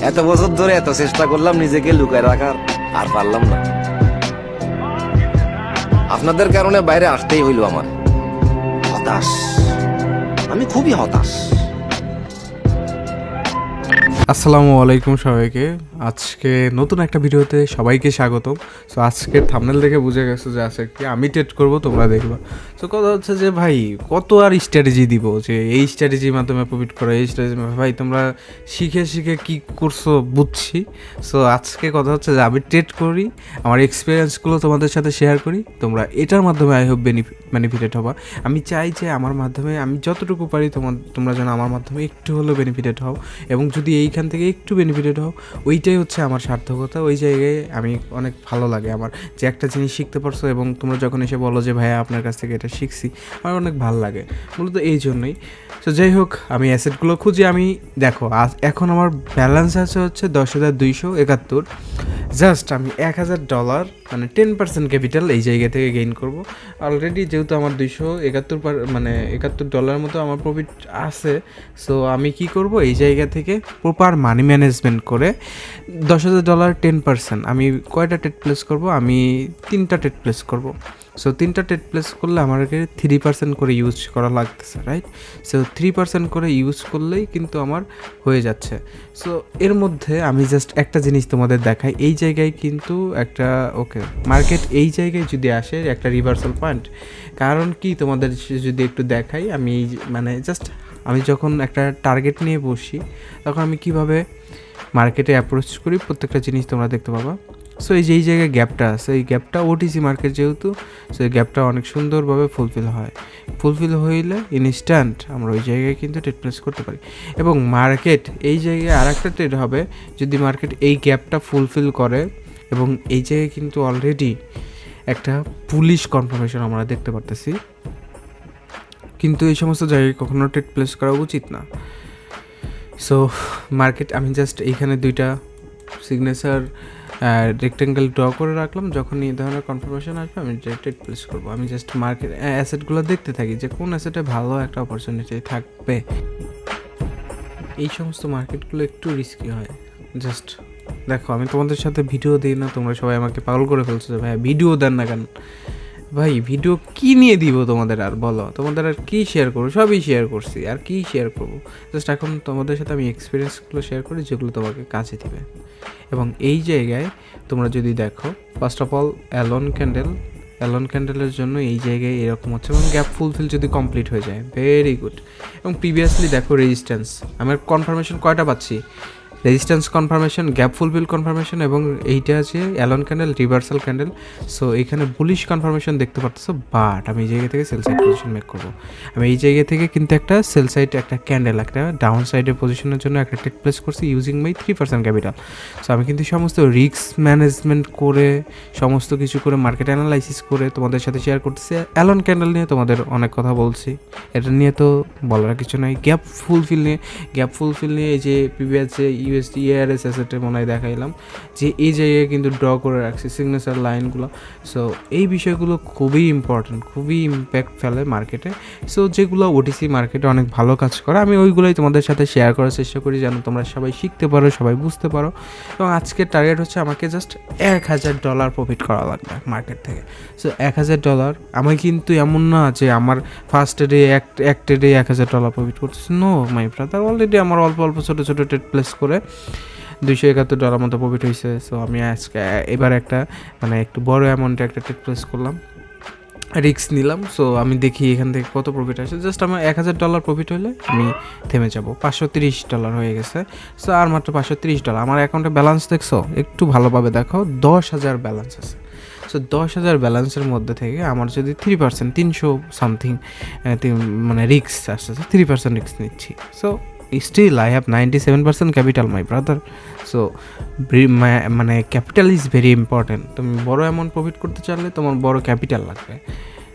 এত বছর ধরে এত চেষ্টা করলাম নিজেকে লুকায় রাখার, আর পারলাম না। আপনাদের কারণে বাইরে আসতেই হইল আমার। হতাশ, আমি খুবই হতাশ। আসসালামু আলাইকুম সবাইকে। আজকে নতুন একটা ভিডিওতে সবাইকে স্বাগতম। সো আজকের থাম্বনেল দেখে বুঝে গেছো যে আজকে আমি টেট করবো, তোমরা দেখবা। সো কথা হচ্ছে যে ভাই কত আর স্ট্র্যাটেজি দিব, যে এই স্ট্র্যাটেজির মাধ্যমে প্রফিট করো, এই স্ট্র্যাটেজি। ভাই তোমরা শিখে শিখে কী করছো বুঝছি। সো আজকে কথা হচ্ছে যে আমি টেট করি, আমার এক্সপিরিয়েন্সগুলো তোমাদের সাথে শেয়ার করি। তোমরা এটার মাধ্যমে আই হোপ বেনিফিটেড হবা। আমি চাই যে আমার মাধ্যমে আমি যতটুকু পারি তোমরা যেন আমার মাধ্যমে একটু হলেও বেনিফিটেড হও, এবং যদি এইখান থেকে একটু বেনিফিটেড হও ওইটাই হচ্ছে আমার সার্থকতা। ওই জায়গায় আমি অনেক ভালো লাগে আমার, যে একটা জিনিস শিখতে পারছো এবং তোমরা যখন এসে বলো যে ভাইয়া আপনার কাছ থেকে এটা শিখছি, আমার অনেক ভালো লাগে মূলত এই জন্যই। তো যাই হোক, আমি অ্যাসেটগুলো খুঁজি। আমি দেখো এখন আমার ব্যালেন্স আছে হচ্ছে 10,271। জাস্ট আমি $1,000 মানে 10% ক্যাপিটাল এই জায়গা থেকে গেইন করব। অলরেডি যেহেতু আমার $271 মতো আমার প্রফিট আছে। সো আমি কি করব, এই জায়গা থেকে প্রপার মানি ম্যানেজমেন্ট করে $10,000 10%। আমি কয়টা টেট প্লেস করব? আমি 3টা টেট প্লেস করব। সো 3টা টেট প্লেস করলে আমাকে 3% করে ইউজ করা লাগতেছে, রাইট? সো 3% করে ইউজ করলেই কিন্তু আমার হয়ে যাচ্ছে। সো এর মধ্যে আমি জাস্ট একটা জিনিস তোমাদের দেখাই। এই জায়গায় কিন্তু একটা মার্কেট এই জায়গায় যদি আসে একটা রিভার্সাল পয়েন্ট, কারণ কি তোমাদের যদি একটু দেখাই, আমি জাস্ট আমি যখন একটা টার্গেট নিয়ে বসি তখন আমি কিভাবে মার্কেটে অ্যাপ্রোচ করি প্রত্যেকটা জিনিস তোমরা দেখতে পাবা। সো এই যে এই জায়গায় গ্যাপটা আছে, এই গ্যাপটা ওটিসি মার্কেট যেহেতু, সো এই গ্যাপটা অনেক সুন্দরভাবে ফুলফিল হইলে ইনস্ট্যান্ট আমরা ওই জায়গায় কিন্তু ট্রেড প্লেস করতে পারি। এবং মার্কেট এই জায়গায় আর একটা ট্রেড হবে যদি মার্কেট এই গ্যাপটা ফুলফিল করে, এবং এই জায়গায় কিন্তু অলরেডি একটা পুলিশ কনফার্মেশন আমরা দেখতে পারতেছি। কিন্তু এই সমস্ত জায়গায় কখনো ট্রেড প্লেস করা উচিত না। সো মার্কেট আমি জাস্ট এইখানে 2টা সিগনেচার রেক্টেঙ্গেল ড্র করে রাখলাম। যখন এই ধরনের কনফার্মেশন আসবে আমি ট্রেড প্লেস করবো। আমি জাস্ট মার্কেট অ্যাসেটগুলো দেখতে থাকি যে কোন অ্যাসেটে ভালো একটা অপরচুনিটি থাকবে। এই সমস্ত মার্কেটগুলো একটু রিস্কি হয়। জাস্ট দেখো, আমি তোমাদের সাথে ভিডিও দিই না, তোমরা সবাই আমাকে পাগল করে ফেলছো যে ভাই ভিডিও দেন না কেন? ভাই ভিডিও কী নিয়ে দিব তোমাদের, আর বলো তোমাদের আর কী শেয়ার করবো? সবই শেয়ার করছি, আর কী শেয়ার করবো? জাস্ট এখন তোমাদের সাথে আমি এক্সপিরিয়েন্সগুলো শেয়ার করি যেগুলো তোমাকে কাজে দিবে। এবং এই জায়গায় তোমরা যদি দেখো, ফার্স্ট অফ অল অ্যালন ক্যান্ডেলের জন্য এই জায়গায় এরকম হচ্ছে, এবং গ্যাপ ফুলফিল যদি কমপ্লিট হয়ে যায় ভেরি গুড। এবং প্রিভিয়াসলি দেখো রেজিস্ট্যান্স, আমার কনফার্মেশন কয়টা পাচ্ছি? Resistance confirmation, gap fulfil confirmation, এবং এইটা আছে অ্যালন ক্যান্ডেল, রিভার্সাল ক্যান্ডেল। সো এখানে বুলিশ কনফার্মেশন দেখতে পারতেছো, বাট আমি এই জায়গা থেকে সেল সাইড পজিশন মেক করবো। আমি এই জায়গা থেকে কিন্তু একটা সেল সাইড, একটা ক্যান্ডেল, একটা ডাউন সাইডের পজিশনের জন্য একটা টেক প্লেস করছি ইউজিং মাই 3% ক্যাপিটাল। সো আমি কিন্তু সমস্ত রিস্ক ম্যানেজমেন্ট করে, সমস্ত কিছু করে, মার্কেট অ্যানালাইসিস করে তোমাদের সাথে শেয়ার করতেছি। অ্যালন ক্যান্ডেল নিয়ে তোমাদের অনেক কথা বলছি, এটা নিয়ে তো বলার কিছু নাই। গ্যাপ ফুলফিল নিয়ে এই যে প্রিভিয়াস যে USD ARS অ্যাসেটে মনে হয় দেখাইলাম যে এই জায়গায় কিন্তু ড্র করে রাখছি সিগনেচার লাইনগুলো। সো এই বিষয়গুলো খুবই ইম্পর্ট্যান্ট, খুবই ইম্প্যাক্ট ফেলে মার্কেটে। সো যেগুলো ওটিসি মার্কেটে অনেক ভালো কাজ করে, আমি ওইগুলোই তোমাদের সাথে শেয়ার করার চেষ্টা করি যেন তোমরা সবাই শিখতে পারো, সবাই বুঝতে পারো। এবং আজকের টার্গেট হচ্ছে আমাকে জাস্ট $1,000 প্রফিট করা লাগবে মার্কেট থেকে। সো $1,000 আমি কিন্তু এমন না যে আমার ফার্স্ট ডে এক ট্রেডে $1,000 প্রফিট করতেছি। নো মাই ব্রাদার, অলরেডি আমার অল্প ছোটো ট্রেড প্লেস করে $271 মতো প্রফিট হয়েছে। সো আমি আজকে এবার একটা একটু বড় অ্যামাউন্টে একটা ট্রেড প্লেস করলাম, রিস্ক নিলাম। সো আমি দেখি এখান থেকে কত প্রফিট আসে। জাস্ট আমার $1,000 প্রফিট হলে আমি থেমে যাব। $530 হয়ে গেছে। সো আর মাত্র $530। আমার অ্যাকাউন্টে ব্যালেন্স দেখছো, একটু ভালোভাবে দেখো, 10,000 ব্যালেন্স আছে। সো 10,000 ব্যালেন্সের মধ্যে থেকে আমার যদি 3% 300 সামথিং রিস্ক আসছে, 3% রিস্ক নিচ্ছি। So still I have 97% capital my brother. So capital is very important. তুমি বড় অ্যামাউন্ট প্রফিট করতে চাইলে তোমার বড় ক্যাপিটাল লাগবে,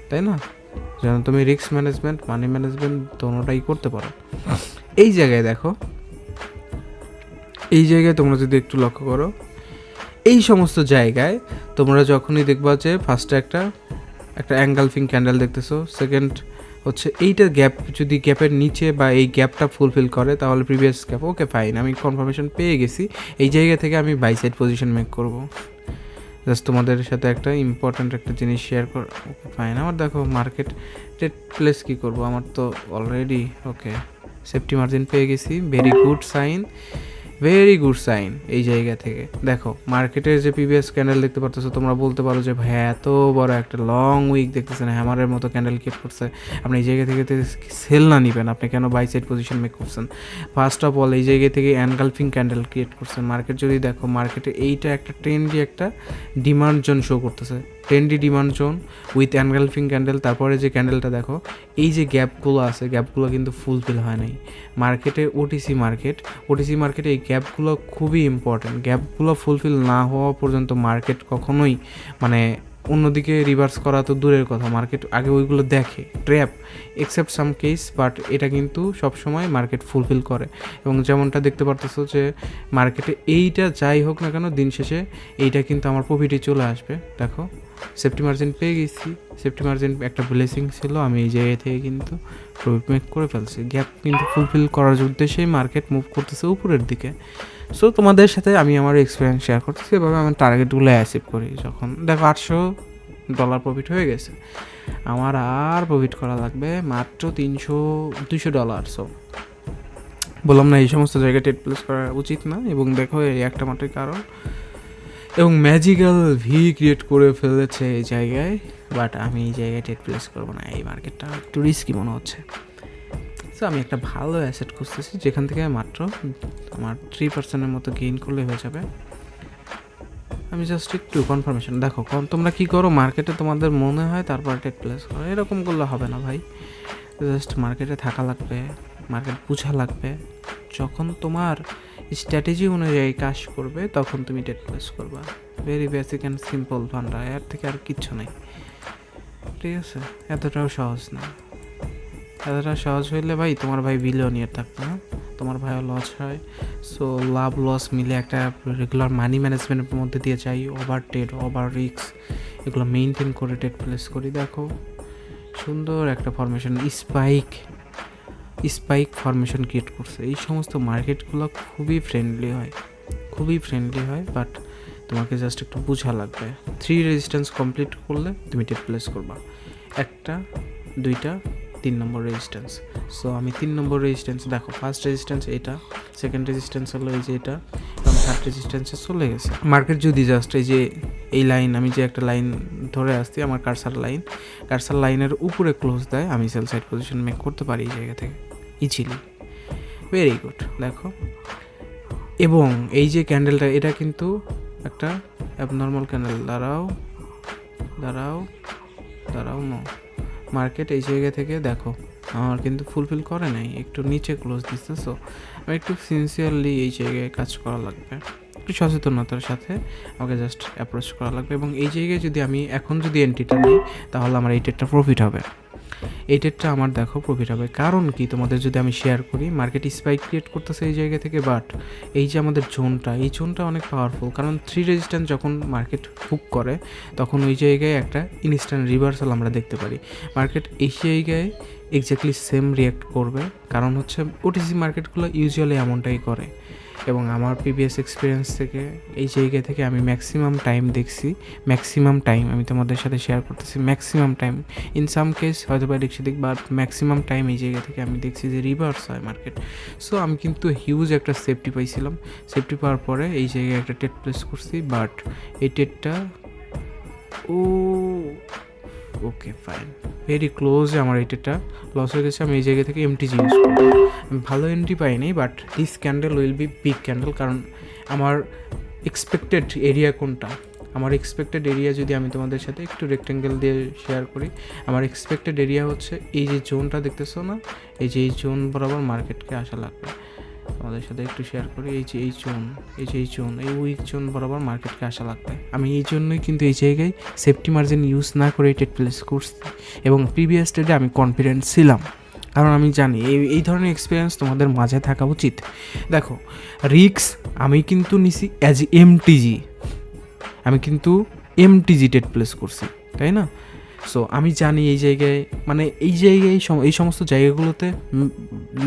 তাই না? যেন তুমি রিস্ক ম্যানেজমেন্ট, মানি ম্যানেজমেন্ট দোনোটাই করতে পারো। এই জায়গায় দেখো, এই জায়গায় তোমরা যদি একটু লক্ষ্য করো, এই সমস্ত জায়গায় তোমরা যখনই দেখবা যে ফার্স্টে একটা অ্যাঙ্গালফিং ক্যান্ডেল দেখতেছো, সেকেন্ড হচ্ছে এইটা গ্যাপ, যদি গ্যাপের নিচে বা এই গ্যাপটা ফুলফিল করে তাহলে প্রিভিয়াস গ্যাপ ওকে ফাইন, আমি কনফার্মেশন পেয়ে গেছি। এই জায়গা থেকে আমি বাই সাইড পজিশন মেক করব। জাস্ট তোমাদের সাথে একটা ইম্পর্ট্যান্ট একটা জিনিস শেয়ার কর। ওকে ফাইন, আমার দেখো মার্কেট ট্রেড প্লেস কী করবো, আমার তো অলরেডি ওকে সেফটি মার্জিন পেয়ে গেছি। Very good sign, very good sign. এই জায়গা থেকে দেখো মার্কেটের যে প্রিভিয়াস ক্যান্ডেল দেখতে পারতেছো, তোমরা বলতে পারো যে ভাই এত বড় একটা লং উইক দেখতেছেন, হ্যামারের মতো ক্যান্ডেল ক্রিয়েট করছে, আপনি এই জায়গা থেকে সেল না নিবেন, আপনি কেন বাই সাইড পজিশন মেক করছেন? ফার্স্ট অফ অল এই জায়গা থেকে এনগালফিং ক্যান্ডেল ক্রিয়েট করছেন। মার্কেট যদি দেখো, মার্কেটে এইটা একটা ট্রেন্ডি একটা ডিমান্ড জোন শো করতেছে, trendy demand zone with engulfing candle. তারপরে যে ক্যান্ডেলটা দেখো, এই যে গ্যাপগুলো আছে, গ্যাপগুলো কিন্তু ফুলফিল হয় নাই মার্কেটে। ওটিসি মার্কেটে এই গ্যাপগুলো খুবই ইম্পর্ট্যান্ট। গ্যাপগুলো ফুলফিল না হওয়া পর্যন্ত মার্কেট কখনোই মানে অন্যদিকে রিভার্স করা তো দূরের কথা, মার্কেট আগে ওইগুলো দেখে trap, except some case, but এটা কিন্তু সবসময় মার্কেট ফুলফিল করে। এবং যেমনটা দেখতে পারতেছো যে মার্কেটে এইটা যাই হোক না কেন, দিন শেষে এইটা কিন্তু আমার প্রফিটে চলে আসবে। দেখো সেফটি মার্জিন পেয়ে গেছি, সেফটি মার্জিন একটা ব্লেসিং ছিল, আমি এই জায়গা থেকে কিন্তু প্রফিট মেক করে ফেলছি। গ্যাপ কিন্তু ফুলফিল করার উদ্দেশ্যেই মার্কেট মুভ করতেছে উপরের দিকে। সো তোমাদের সাথে আমি আমার এক্সপিরিয়েন্স শেয়ার করতেছি, এভাবে আমার টার্গেটগুলো অ্যাচিভ করি। যখন দেখো $800 প্রফিট হয়ে গেছে, আমার আর প্রফিট করা লাগবে মাত্র $200। সো বললাম না এই সমস্ত জায়গায় ট্রেড প্লেস করা উচিত না। এবং দেখো এই একটা মাত্রই কারণ, এবং ম্যাজিক্যাল ভি ক্রিয়েট করে ফেলেছে এই জায়গায়, বাট আমি এই জায়গায় ট্রেড প্লেস করবো না, এই মার্কেটটা একটু রিস্কি মনে হচ্ছে। সো আমি একটা ভালো অ্যাসেট খুঁজতেছি যেখান থেকে মাত্র আমার 3%-এর মতো গেইন করলে হয়ে যাবে। আমি জাস্ট একটু কনফার্মেশন দেখো, তোমরা কী করো মার্কেটে, তোমাদের মনে হয় তারপর ট্রেড প্লেস করো, এরকম করলে হবে না ভাই। জাস্ট মার্কেটে থাকা লাগবে, মার্কেট বোঝা লাগবে। যখন তোমার স্ট্র্যাটেজি অনুযায়ী কাজ করবে তখন তুমি ট্রেড প্লেস করবা। ভেরি বেসিক অ্যান্ড সিম্পল ফান্ডা, এর থেকে আর কিচ্ছু নেই, ঠিক আছে? এতটাও সহজ না। এতটা সহজ হইলে ভাই তোমার ভাই বিলিয়নিয়ার থাকতো না, তোমার ভাইও লস হয়। সো লাভ লস মিলে একটা রেগুলার মানি ম্যানেজমেন্টের মধ্যে দিয়ে যাই, ওভার ট্রেড, ওভার রিস্ক, এগুলো মেনটেন করে ট্রেড প্লেস করি। দেখো সুন্দর একটা ফরমেশন, স্পাইক ফরমেশন ক্রিয়েট করছে। এই সমস্ত মার্কেটগুলো খুবই ফ্রেন্ডলি হয়, বাট তোমাকে জাস্ট একটু বোঝা লাগবে। 3 রেজিস্ট্যান্স কমপ্লিট করলে তুমি ট্রেড প্লেস করবা, 1টা 2টা 3 নম্বর রেজিস্ট্যান্স। সো আমি 3 নম্বর রেজিস্ট্যান্স, দেখো ফার্স্ট রেজিস্ট্যান্স এটা, সেকেন্ড রেজিস্ট্যান্স হলো এই যে এটা, এবং থার্ড রেজিস্ট্যান্সে চলে গেছে। মার্কেট যদি জাস্ট এই যে এই লাইন, আমি যে একটা লাইন ধরে আসছি, আমার কার্সার লাইনের উপরে ক্লোজ দেয়, আমি সেল সাইড পজিশন মেক করতে পারি এই জায়গা থেকে ইজিলি। Very good. দেখো, এবং এই যে ক্যান্ডেলটা, এটা কিন্তু একটা অ্যাবনর্মাল ক্যান্ডেল। দাঁড়াও নো, মার্কেট এই জায়গা থেকে দেখো আমার কিন্তু ফুলফিল করে নাই, একটু নিচে ক্লোজ দিচ্ছে। সো আমি একটু সিনসিয়ারলি এই জায়গায় কাজ করা লাগবে, একটু সচেতনতার সাথে আমাকে জাস্ট অ্যাপ্রোচ করা লাগবে। এবং এই জায়গায় যদি আমি এখন যদি এন্ট্রিটা নিই, তাহলে আমার এই ট্রেডটা প্রফিট হবে, এই ট্রেডটা আমার দেখো প্রফিট হবে। কারণ কি, তোমাদের যদি আমি শেয়ার করি, মার্কেট স্পাইক ক্রিয়েট করতেছে এই জায়গা থেকে, বাট এই যে আমাদের এই জোনটা অনেক পাওয়ারফুল। কারণ 3 রেজিস্ট্যান্স যখন মার্কেট হুক করে, তখন ওই জায়গায় একটা ইনস্ট্যান্ট রিভার্সাল আমরা দেখতে পারি। মার্কেট এই জায়গায় এক্স্যাক্টলি সেম রিঅ্যাক্ট করবে, কারণ হচ্ছে ওটিসি মার্কেটগুলো ইউজুয়ালি এমনটাই করে। এবং আমার প্রিভিয়াস এক্সপিরিয়েন্স থেকে এই জায়গা থেকে আমি ম্যাক্সিমাম টাইম আমি তোমাদের সাথে শেয়ার করতেছি, maximum time, in some case হয়তো বা দিক, বাট ম্যাক্সিমাম টাইম এই জায়গা থেকে আমি দেখছি যে রিভার্স হয় মার্কেট। সো আমি কিন্তু হিউজ একটা সেফটি পাইছিলাম, সেফটি পাওয়ার পরে এই জায়গায় একটা ট্রেড প্লেস করছি, বাট এই ট্রেডটা ওকে ফাইন, ভেরি ক্লোজ, আমার এইটা লস হয়ে গেছে। আমি এই জায়গা থেকে এমটিজি ইউজ করবো, আমি ভালো এন্ট্রি পাইনি, but this candle will be big candle. কারণ আমার এক্সপেক্টেড এরিয়া কোনটা, আমার এক্সপেক্টেড এরিয়া যদি আমি তোমাদের সাথে একটু রেক্টেঙ্গেল দিয়ে শেয়ার করি, আমার এক্সপেক্টেড এরিয়া হচ্ছে এই যে জোনটা দেখতেছো না, এই যে এই জোন বরাবর মার্কেটকে আসা লাগবে। তোমাদের সাথে একটু শেয়ার করি, এই উইক জোন বরাবর মার্কেটকে আসা লাগবে। আমি এই জন্যই কিন্তু এই জায়গায় সেফটি মার্জিন ইউজ না করে ট্রেড প্লেস করছি, এবং প্রিভিয়াস ট্রেডে আমি কনফিডেন্ট ছিলাম, কারণ আমি জানি এই ধরনের এক্সপিরিয়েন্স তোমাদের মাঝে থাকা উচিত। দেখো রিক্স আমি কিন্তু নিছি আমি কিন্তু এমটিজি ট্রেড প্লেস করছি, তাই না? সো আমি জানি এই জায়গায় মানে এই সমস্ত জায়গাগুলোতে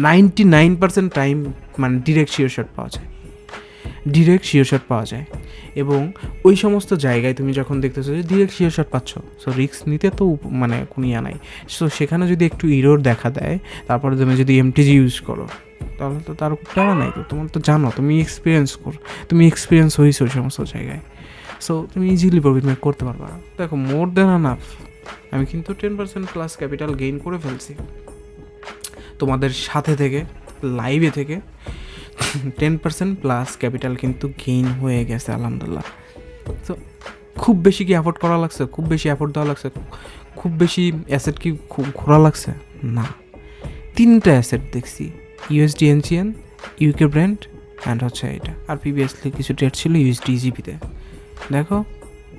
99% টাইম মানে ডিরেক্ট শিওর শট পাওয়া যায় এবং ওই সমস্ত জায়গায় তুমি যখন দেখতেছো যে ডিরেক্ট শিওর শট পাচ্ছ, সো রিস্ক নিতে তো মানে কোনো ইয়া নাই। সো সেখানে যদি একটু ইরোর দেখা দেয়, তারপরে তুমি যদি এমটিজি ইউজ করো, তাহলে তো তার প্যারা নাই। তো তোমার তো জানো, তুমি এক্সপিরিয়েন্স হয়েছো ওই সমস্ত জায়গায়, সো তুমি ইজিলি প্রফিট মেক করতে পারবা। দেখো, মোর দেন আনাফ, আমি কিন্তু 10% প্লাস ক্যাপিটাল গেইন করে ফেলছি তোমাদের সাথে থেকে, লাইভে থেকে 10% প্লাস ক্যাপিটাল কিন্তু গেইন হয়ে গেছে আলহামদুলিল্লাহ। তো খুব বেশি কি অ্যাফোর্ড করা লাগছে, খুব বেশি অ্যাফোর্ড দেওয়া লাগছে, খুব বেশি অ্যাসেট কি ঘোরা লাগছে না। 3টা অ্যাসেট দেখছি, ইউএসডি এনচিএন, ইউকে ব্র্যান্ড অ্যান্ড হচ্ছে এটা, আর প্রিভিয়াসলি কিছু ট্রেড ছিল ইউএসডি ইজিপিতে। দেখো,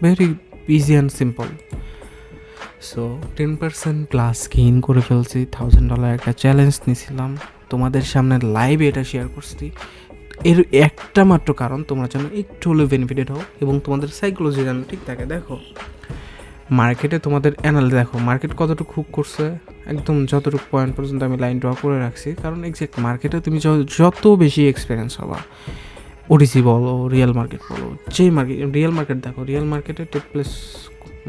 very easy and simple. So 10% plus gain করে ফেলছি। $1000 একটা চ্যালেঞ্জ নিয়েছিলাম, তোমাদের সামনে লাইভে এটা শেয়ার করছি। এর একটা মাত্র কারণ, তোমরা যেন একটু হলেও বেনিফিটেড হও এবং তোমাদের সাইকোলজি যেন ঠিক থাকে। দেখো, মার্কেটে তোমাদের দেখো মার্কেট কতটুকু হুক করছে, একদম যতটুকু পয়েন্ট পর্যন্ত আমি লাইন ড্র করে রাখছি। কারণ এক্স্যাক্ট মার্কেটে তুমি যত বেশি এক্সপিরিয়েন্স হবা, ওডিসি বলো, রিয়েল মার্কেট বলো, রিয়েল মার্কেট দেখো, রিয়েল মার্কেটে টেক প্লেস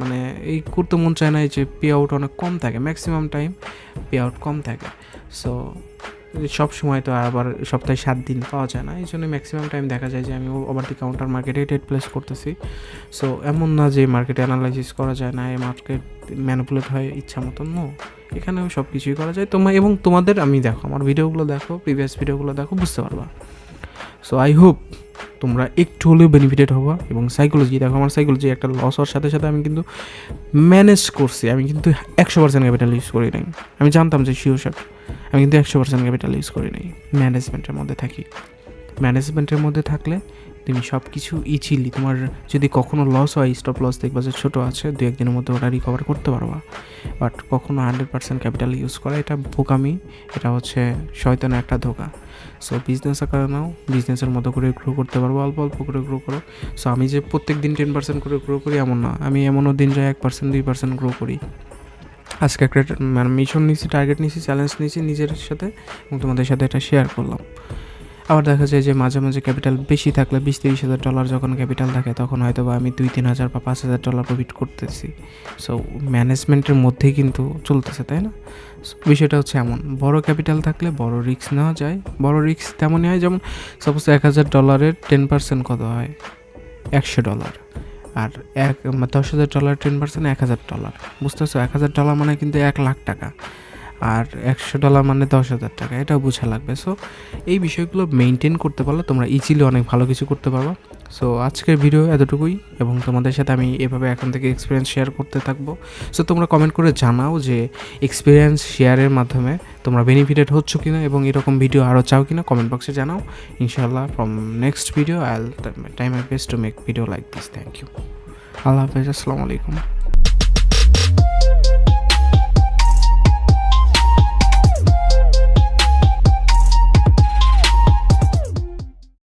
মানে এই করতে মন চায় না, যে পে আউট অনেক কম থাকে, ম্যাক্সিমাম টাইম পে আউট কম থাকে। সো সব সময় তো আবার সপ্তাহে 7 দিন পাওয়া যায় না, এই জন্য ম্যাক্সিমাম টাইম দেখা যায় যে আমি ওভার দি কাউন্টার মার্কেটে ট্রেড প্লেস করতেছি। সো এমন না যে মার্কেট অ্যানালাইসিস করা যায় না, এই মার্কেট ম্যানিপুলেট হয় ইচ্ছা মতন, নো, এখানেও সব কিছুই করা যায়। এবং তোমাদের আমি দেখো, আমার ভিডিওগুলো দেখো, প্রিভিয়াস ভিডিওগুলো দেখো, বুঝতে পারবা। সো আই হোপ তোমরা একটু হলেও বেনিফিটেড হবা। এবং সাইকোলজি দেখো, আমার সাইকোলজি একটা লস হওয়ার সাথে সাথে আমি কিন্তু ম্যানেজ করছি, আমি কিন্তু 100% ক্যাপিটাল ইউজ করি নাই। আমি জানতাম যে শিওর শট, আমি কিন্তু 100% ক্যাপিটাল ইউজ করি নাই। ম্যানেজমেন্টের মধ্যে থাকলে তুমি সব কিছু ইজিলি, তোমার যদি কখনো লস হয়, স্টপ লস দেখবা যে ছোটো আছে, 2-1 দিনের মধ্যে ওটা রিকভার করতে পারবা। বাট কখনো 100% ক্যাপিটাল ইউজ করা, এটা বোকামি, এটা হচ্ছে শয়তানের একটা ধোকা। সো বিজনেস আকারে নাও, বিজনেসের মতো করে গ্রো করতে পারবো, অল্প অল্প করে গ্রো করো। সো আমি যে প্রত্যেক দিন 10% করে গ্রো করি এমন না, আমি এমনও দিন যাই 1%, 2% গ্রো করি। আজকে একটা মানে মিশন নিয়েছি, টার্গেট নিয়েছি, চ্যালেঞ্জ নিয়েছি নিজের সাথে, এবং তোমাদের সাথে এটা শেয়ার করলাম। আবার দেখা যায় যে মাঝে মাঝে ক্যাপিটাল বেশি থাকলে, $20-30,000 যখন ক্যাপিটাল থাকে, তখন হয়তো বা আমি $2-3,000 বা $5,000 প্রফিট করতেছি। সো ম্যানেজমেন্টের মধ্যেই কিন্তু চলতেছে, তাই না? বিষয়টা হচ্ছে এমন, বড় ক্যাপিটাল থাকলে বড় রিস্ক নেওয়া যায়। বড় রিস্ক তেমনই হয়, যেমন সাপোজ $1,000 10% কত হয়? $100। আর $10,000 10% $1,000, বুঝতেছো? $1,000 মানে কিন্তু $1,00,000, আর $100 মানে $10,000, এটাও বোঝা লাগবে। সো এই বিষয়গুলো মেনটেন করতে পারলে তোমরা ইজিলি অনেক ভালো কিছু করতে পারবা। সো আজকের ভিডিও এতটুকুই, এবং তোমাদের সাথে আমি এভাবে এখন থেকে এক্সপিরিয়েন্স শেয়ার করতে থাকবো। সো তোমরা কমেন্ট করে জানাও যে এক্সপিরিয়েন্স শেয়ারের মাধ্যমে তোমরা বেনিফিটেড হচ্ছ কিনা, এবং এরকম ভিডিও আরও চাও কিনা কমেন্ট বক্সে জানাও। ইনশাআল্লাহ from next video I will try my best to make video like this. Thank you. আল্লাহ হাফেজ, আসসালামু আলাইকুম।